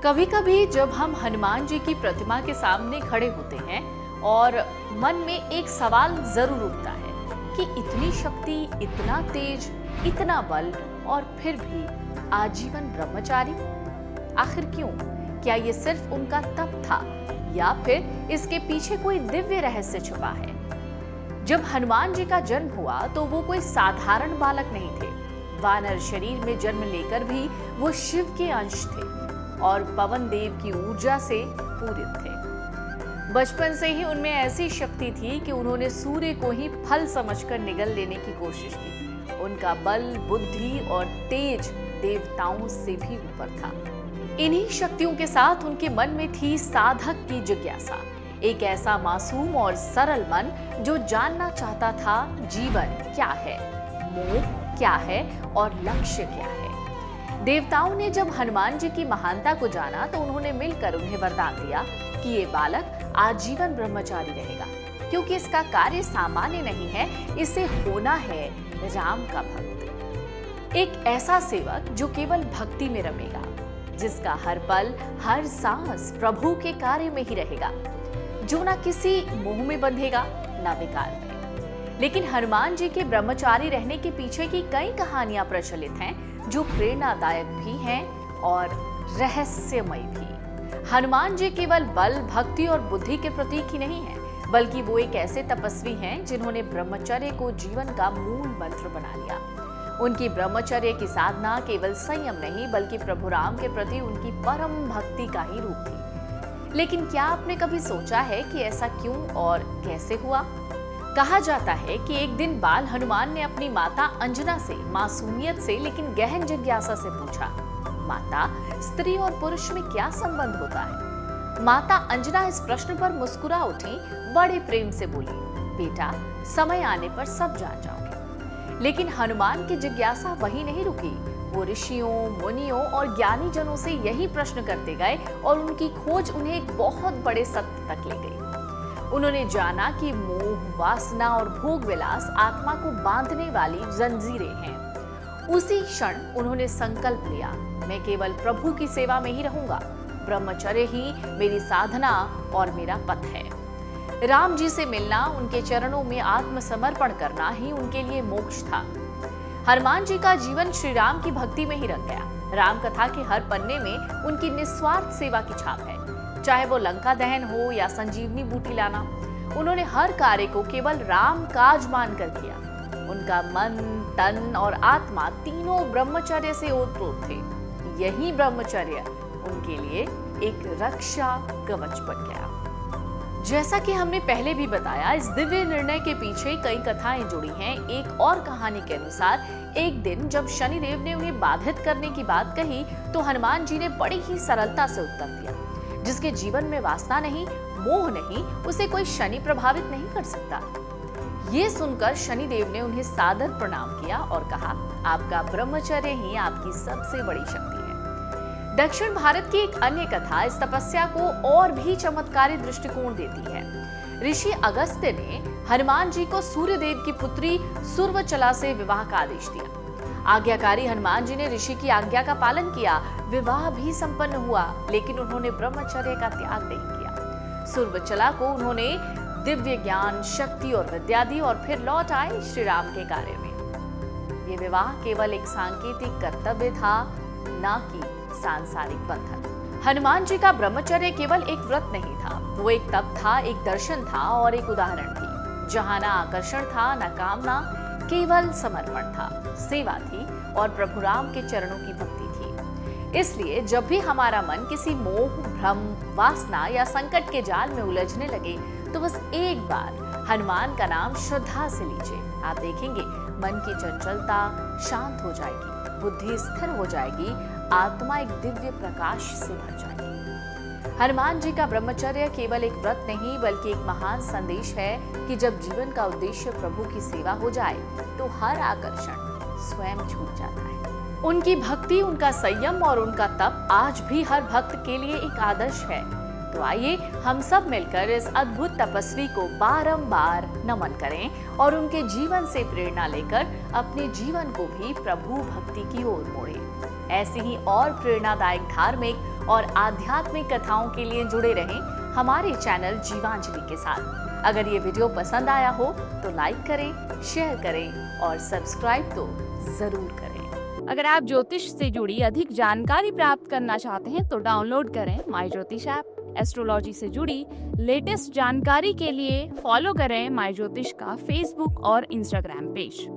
कभी कभी जब हम हनुमान जी की प्रतिमा के सामने खड़े होते हैं और मन में एक सवाल जरूर उठता है कि इतनी शक्ति, इतना तेज, इतना बल और फिर भी आजीवन ब्रह्मचारी। आखिर क्यों? क्या ये सिर्फ उनका तप था या फिर इसके पीछे कोई दिव्य रहस्य छुपा है? जब हनुमान जी का जन्म हुआ तो वो कोई साधारण बालक नहीं थे। वानर शरीर में जन्म लेकर भी वो शिव के अंश थे और पवन देव की ऊर्जा से पूरित थे। बचपन से ही उनमें ऐसी शक्ति थी कि उन्होंने सूर्य को ही फल समझकर निगल लेने की कोशिश की। उनका बल, बुद्धि और तेज देवताओं से भी ऊपर था। इन्हीं शक्तियों के साथ उनके मन में थी साधक की जिज्ञासा, एक ऐसा मासूम और सरल मन जो जानना चाहता था जीवन क्या है, मोह क्या है और लक्ष्य क्या है। देवताओं ने जब हनुमान जी की महानता को जाना तो उन्होंने मिलकर उन्हें वरदान दिया कि ये बालक आजीवन ब्रह्मचारी रहेगा, क्योंकि इसका कार्य सामान्य नहीं है, इसे होना है राम का भक्त। एक ऐसा सेवक जो केवल भक्ति में रमेगा, जिसका हर पल, हर सांस प्रभु के कार्य में ही रहेगा, जो ना किसी मोह में बंधेगा ना विकार में। लेकिन हनुमान जी के ब्रह्मचारी रहने के पीछे की कई कहानियां प्रचलित हैं जो प्रेरणादायक भी हैं और रहस्यमय भी। हनुमान जी केवल बल, भक्ति और बुद्धि के प्रतीक ही नहीं हैं, बल्कि वो एक ऐसे तपस्वी हैं जिन्होंने ब्रह्मचर्य को जीवन का मूल मंत्र बना लिया। उनकी ब्रह्मचर्य की साधना केवल संयम नहीं बल्कि प्रभु राम के प्रति उनकी परम भक्ति का ही रूप थी। लेकिन क्या आपने कभी सोचा है कि ऐसा क्यों और कैसे हुआ? कहा जाता है कि एक दिन बाल हनुमान ने अपनी माता अंजना से मासूमियत से लेकिन गहन जिज्ञासा से पूछा, माता, स्त्री और पुरुष में क्या संबंध होता है? माता अंजना इस प्रश्न पर मुस्कुरा उठी, बड़े प्रेम से बोली, बेटा, समय आने पर सब जान जाओगे। लेकिन हनुमान की जिज्ञासा वहीं नहीं रुकी। वो ऋषियों, मुनियों और ज्ञानी जनों से यही प्रश्न करते गए और उनकी खोज उन्हें एक बहुत बड़े सत्य तक ले गई। उन्होंने जाना कि मोह, वासना और भोग विलास आत्मा को बांधने वाली जंजीरें हैं। उसी क्षण उन्होंने संकल्प लिया, मैं केवल प्रभु की सेवा में ही रहूंगा। ब्रह्मचर्य ही मेरी साधना और मेरा पथ है। राम जी से मिलना, उनके चरणों में आत्मसमर्पण करना ही उनके लिए मोक्ष था। हनुमान जी का जीवन श्री राम की भक्ति में ही रंग गया। राम कथा के हर पन्ने में उनकी निस्वार्थ सेवा की छाप है। चाहे वो लंका दहन हो या संजीवनी बूटी लाना, उन्होंने हर कार्य को केवल राम काज मानकर किया। उनका मन, तन और आत्मा तीनों ब्रह्मचर्य से ओतप्रोत थे। यही ब्रह्मचर्य उनके लिए एक रक्षा कवच बन गया। जैसा कि हमने पहले भी बताया, इस दिव्य निर्णय के पीछे कई कथाएं जुड़ी हैं। एक और कहानी के अनुसार एक दिन जब शनिदेव ने उन्हें बाधित करने की बात कही तो हनुमान जी ने बड़ी ही सरलता से उत्तर दिया, जिसके जीवन में वासना नहीं, मोह नहीं, उसे कोई शनि प्रभावित नहीं कर सकता। ये सुनकर शनिदेव ने उन्हें सादर प्रणाम किया और कहा, आपका ब्रह्मचर्य ही आपकी सबसे बड़ी शक्ति है। दक्षिण भारत की एक अन्य कथा इस तपस्या को और भी चमत्कारी दृष्टिकोण देती है। ऋषि अगस्त्य ने हनुमान जी को सूर्यदेव की पुत्री सुर्वचला से विवाह का आदेश दिया। आज्ञाकारी हनुमान जी ने ऋषि की आज्ञा का पालन किया। विवाह भी संपन्न हुआ, लेकिन उन्होंने ब्रह्मचर्य का त्याग नहीं किया। सुर्वचला को उन्होंने दिव्य ज्ञान, शक्ति और विद्या दी और फिर लौट आए श्री राम के कार्य में। ये विवाह केवल एक सांकेतिक कर्तव्य था, न कि सांसारिक बंधन। हनुमान जी का ब्रह्मचर्य केवल एक व्रत नहीं था, वो एक तप था, एक दर्शन था और एक उदाहरण थी, जहां ना आकर्षण था, ना कामना, केवल समर्पण था, सेवा थी और प्रभु राम के चरणों की भक्ति थी। इसलिए जब भी हमारा मन किसी मोह, भ्रम, वासना या संकट के जाल में उलझने लगे तो बस एक बार हनुमान का नाम श्रद्धा से लीजिए। आप देखेंगे मन की चंचलता शांत हो जाएगी, बुद्धि स्थिर हो जाएगी, आत्मा एक दिव्य प्रकाश से भर जाएगी। हनुमान जी का ब्रह्मचर्य केवल एक व्रत नहीं बल्कि एक महान संदेश है कि जब जीवन का उद्देश्य प्रभु की सेवा हो जाए तो हर आकर्षण स्वयं छूट जाता है। उनकी भक्ति, उनका संयम और उनका तप आज भी हर भक्त के लिए एक आदर्श है। तो आइए हम सब मिलकर इस अद्भुत तपस्वी को बारंबार नमन करें और उनके जीवन से प्रेरणा लेकर अपने जीवन को भी प्रभु भक्ति की ओर मोड़ें। ऐसी ही और प्रेरणादायक धार्मिक और आध्यात्मिक कथाओं के लिए जुड़े रहें हमारे चैनल जीवांजलि के साथ। अगर ये वीडियो पसंद आया हो तो लाइक करें, शेयर करें और सब्सक्राइब तो जरूर करें। अगर आप ज्योतिष से जुड़ी अधिक जानकारी प्राप्त करना चाहते हैं तो डाउनलोड करें माय ज्योतिष ऐप। एस्ट्रोलॉजी से जुड़ी लेटेस्ट जानकारी के लिए फॉलो करें माय ज्योतिष का फेसबुक और इंस्टाग्राम पेज।